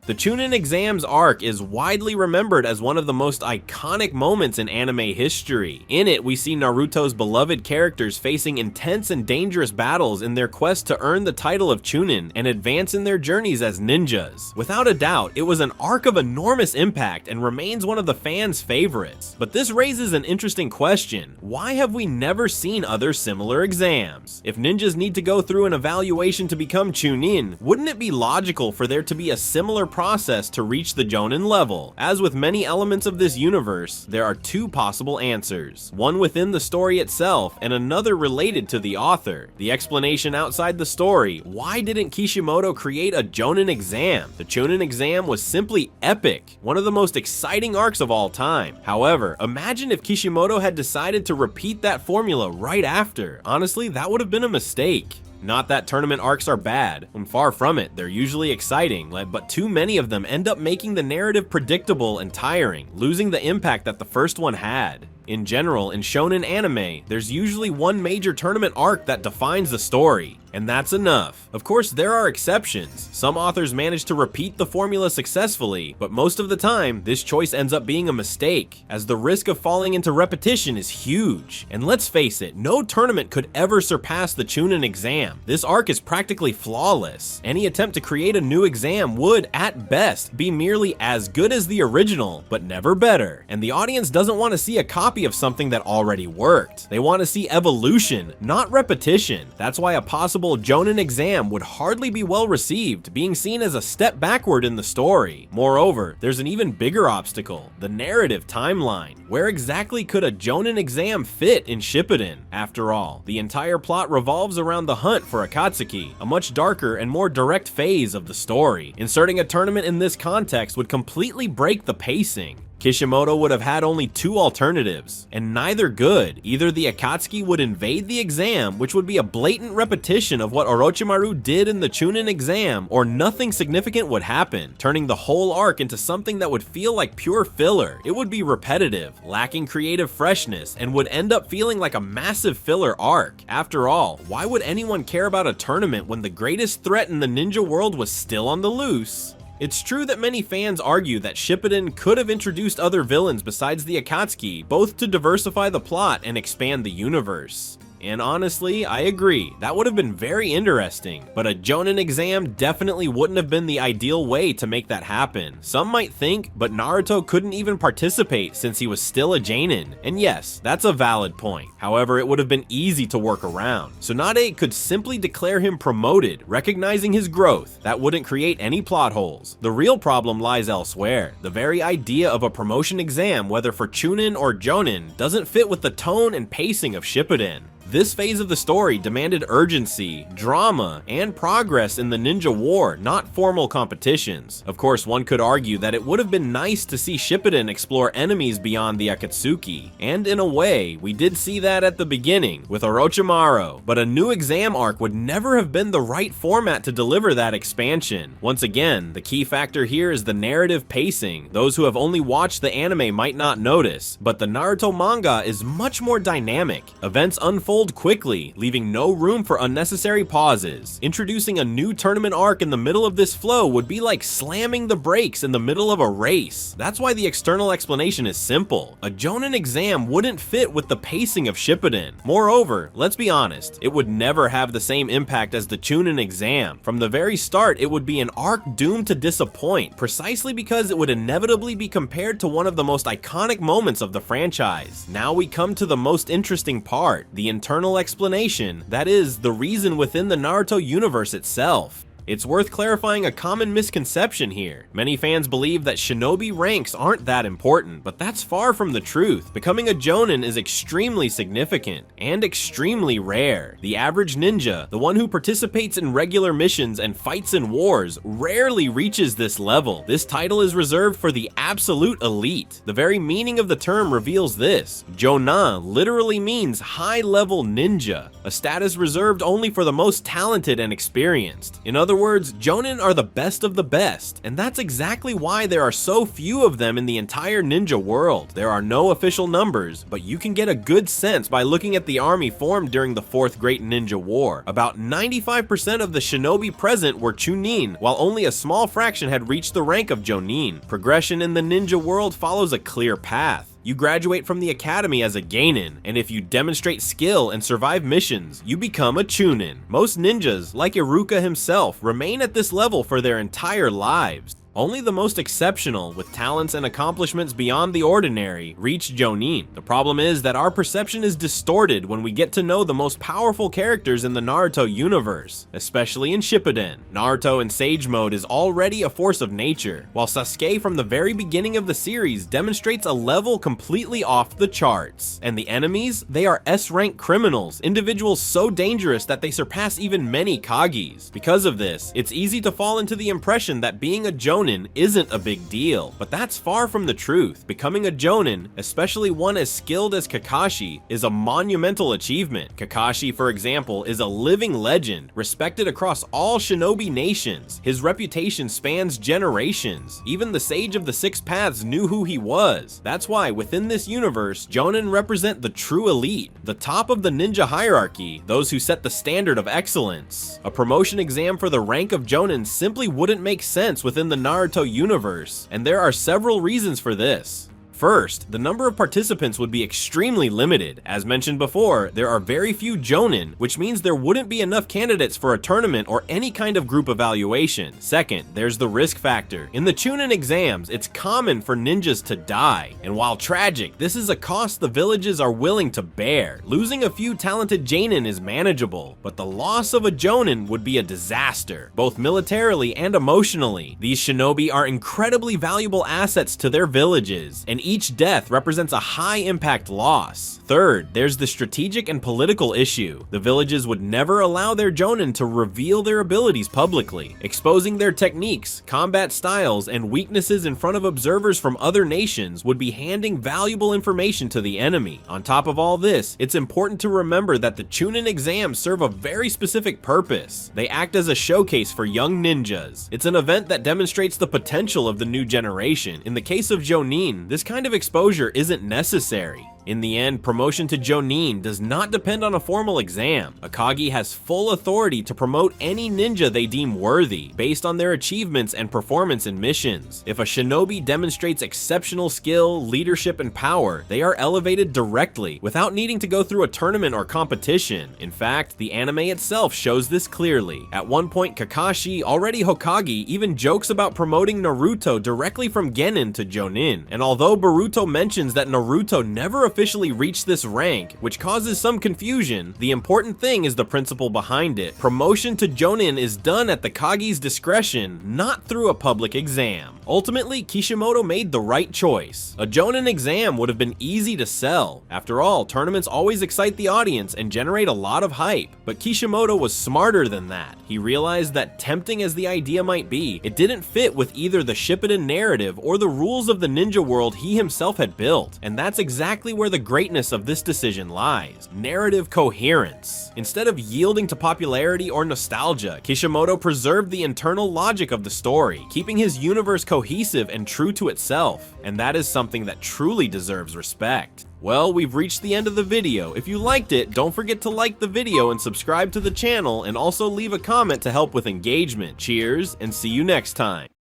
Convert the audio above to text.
The Chunin exams arc is widely remembered as one of the most iconic moments in anime history. In it, we see Naruto's beloved characters facing intense and dangerous battles in their quest to earn the title of Chunin and advance in their journeys as ninjas. Without a doubt, it was an arc of enormous impact and remains one of the fans' favorites. But this raises an interesting question. Why have we never seen other similar exams? If ninjas need to go through an evaluation to become Chunin, wouldn't it be logical for there to be a similar process to reach the Jonin level? As with many elements of this universe, there are two possible answers. One within the story itself, and another related to the author. The explanation outside the story: why didn't Kishimoto create a Jonin exam? The Chunin exam was simply epic, one of the most exciting arcs of all time. However, imagine if Kishimoto had decided to repeat that formula right after. Honestly, that would have been a mistake. Not that tournament arcs are bad, and far from it, they're usually exciting, but too many of them end up making the narrative predictable and tiring, losing the impact that the first one had. In general, in shonen anime, there's usually one major tournament arc that defines the story, and that's enough. Of course, there are exceptions. Some authors manage to repeat the formula successfully, but most of the time, this choice ends up being a mistake, as the risk of falling into repetition is huge. And let's face it, no tournament could ever surpass the Chunin exam. This arc is practically flawless. Any attempt to create a new exam would, at best, be merely as good as the original, but never better. And the audience doesn't want to see a copy of something that already worked. They want to see evolution, not repetition. That's why a possible Jonin exam would hardly be well received, being seen as a step backward in the story. Moreover, there's an even bigger obstacle: the narrative timeline. Where exactly could a Jonin exam fit in Shippuden? After all, the entire plot revolves around the hunt for Akatsuki, a much darker and more direct phase of the story. Inserting a tournament in this context would completely break the pacing. Kishimoto would have had only two alternatives, and neither good. Either the Akatsuki would invade the exam, which would be a blatant repetition of what Orochimaru did in the Chunin exam, or nothing significant would happen, turning the whole arc into something that would feel like pure filler. It would be repetitive, lacking creative freshness, and would end up feeling like a massive filler arc. After all, why would anyone care about a tournament when the greatest threat in the ninja world was still on the loose? It's true that many fans argue that Shippuden could have introduced other villains besides the Akatsuki, both to diversify the plot and expand the universe. And honestly, I agree, that would have been very interesting, but a Jonin exam definitely wouldn't have been the ideal way to make that happen. Some might think, but Naruto couldn't even participate since he was still a Jonin, and yes, that's a valid point. However, it would have been easy to work around. Tsunade could simply declare him promoted, recognizing his growth. That wouldn't create any plot holes. The real problem lies elsewhere. The very idea of a promotion exam, whether for Chunin or Jonin, doesn't fit with the tone and pacing of Shippuden. This phase of the story demanded urgency, drama, and progress in the ninja war, not formal competitions. Of course, one could argue that it would have been nice to see Shippuden explore enemies beyond the Akatsuki, and in a way, we did see that at the beginning, with Orochimaru, but a new exam arc would never have been the right format to deliver that expansion. Once again, the key factor here is the narrative pacing. Those who have only watched the anime might not notice, but the Naruto manga is much more dynamic. Events unfold quickly, leaving no room for unnecessary pauses. Introducing a new tournament arc in the middle of this flow would be like slamming the brakes in the middle of a race. That's why the external explanation is simple. A Jonin exam wouldn't fit with the pacing of Shippuden. Moreover, let's be honest, it would never have the same impact as the Chunin exam. From the very start, it would be an arc doomed to disappoint, precisely because it would inevitably be compared to one of the most iconic moments of the franchise. Now we come to the most interesting part, the internal explanation, that is, the reason within the Naruto universe itself. It's worth clarifying a common misconception here. Many fans believe that shinobi ranks aren't that important, but that's far from the truth. Becoming a Jonin is extremely significant and extremely rare. The average ninja, the one who participates in regular missions and fights in wars, rarely reaches this level. This title is reserved for the absolute elite. The very meaning of the term reveals this. Jonin literally means high-level ninja, a status reserved only for the most talented and experienced. In other words, Jonin are the best of the best, and that's exactly why there are so few of them in the entire ninja world. There are no official numbers, but you can get a good sense by looking at the army formed during the Fourth Great Ninja War. About 95% of the shinobi present were Chunin, while only a small fraction had reached the rank of Jonin. Progression in the ninja world follows a clear path. You graduate from the academy as a genin, and if you demonstrate skill and survive missions, you become a chunin. Most ninjas, like Iruka himself, remain at this level for their entire lives. Only the most exceptional, with talents and accomplishments beyond the ordinary, reach Jonin. The problem is that our perception is distorted when we get to know the most powerful characters in the Naruto universe, especially in Shippuden. Naruto in Sage Mode is already a force of nature, while Sasuke from the very beginning of the series demonstrates a level completely off the charts. And the enemies? They are S-rank criminals, individuals so dangerous that they surpass even many Kagis. Because of this, it's easy to fall into the impression that being a Jonin isn't a big deal, but that's far from the truth. Becoming a Jonin, especially one as skilled as Kakashi, is a monumental achievement. Kakashi, for example, is a living legend, respected across all shinobi nations. His reputation spans generations. Even the Sage of the Six Paths knew who he was. That's why, within this universe, Jonin represent the true elite, the top of the ninja hierarchy, those who set the standard of excellence. A promotion exam for the rank of Jonin simply wouldn't make sense within the Naruto universe, and there are several reasons for this. First, the number of participants would be extremely limited. As mentioned before, there are very few Jonin, which means there wouldn't be enough candidates for a tournament or any kind of group evaluation. Second, there's the risk factor. In the Chunin exams, it's common for ninjas to die, and while tragic, this is a cost the villages are willing to bear. Losing a few talented Jonin is manageable, but the loss of a Jonin would be a disaster, both militarily and emotionally. These shinobi are incredibly valuable assets to their villages, and each death represents a high-impact loss. Third, there's the strategic and political issue. The villages would never allow their Jonin to reveal their abilities publicly. Exposing their techniques, combat styles, and weaknesses in front of observers from other nations would be handing valuable information to the enemy. On top of all this, it's important to remember that the Chunin exams serve a very specific purpose. They act as a showcase for young ninjas. It's an event that demonstrates the potential of the new generation. In the case of Jonin, this kind of exposure isn't necessary. In the end, promotion to Jonin does not depend on a formal exam. Akagi has full authority to promote any ninja they deem worthy, based on their achievements and performance in missions. If a shinobi demonstrates exceptional skill, leadership, and power, they are elevated directly, without needing to go through a tournament or competition. In fact, the anime itself shows this clearly. At one point, Kakashi, already Hokage, even jokes about promoting Naruto directly from Genin to Jonin. And although Boruto mentions that Naruto never officially reached this rank, which causes some confusion, the important thing is the principle behind it. Promotion to Jonin is done at the Kage's discretion, not through a public exam. Ultimately, Kishimoto made the right choice. A Jonin exam would have been easy to sell. After all, tournaments always excite the audience and generate a lot of hype. But Kishimoto was smarter than that. He realized that tempting as the idea might be, it didn't fit with either the Shippuden narrative or the rules of the ninja world he himself had built. And that's exactly where the greatness of this decision lies. Narrative coherence. Instead of yielding to popularity or nostalgia, Kishimoto preserved the internal logic of the story, keeping his universe cohesive and true to itself. And that is something that truly deserves respect. Well, we've reached the end of the video. If you liked it, don't forget to like the video and subscribe to the channel, and also leave a comment to help with engagement. Cheers, and see you next time.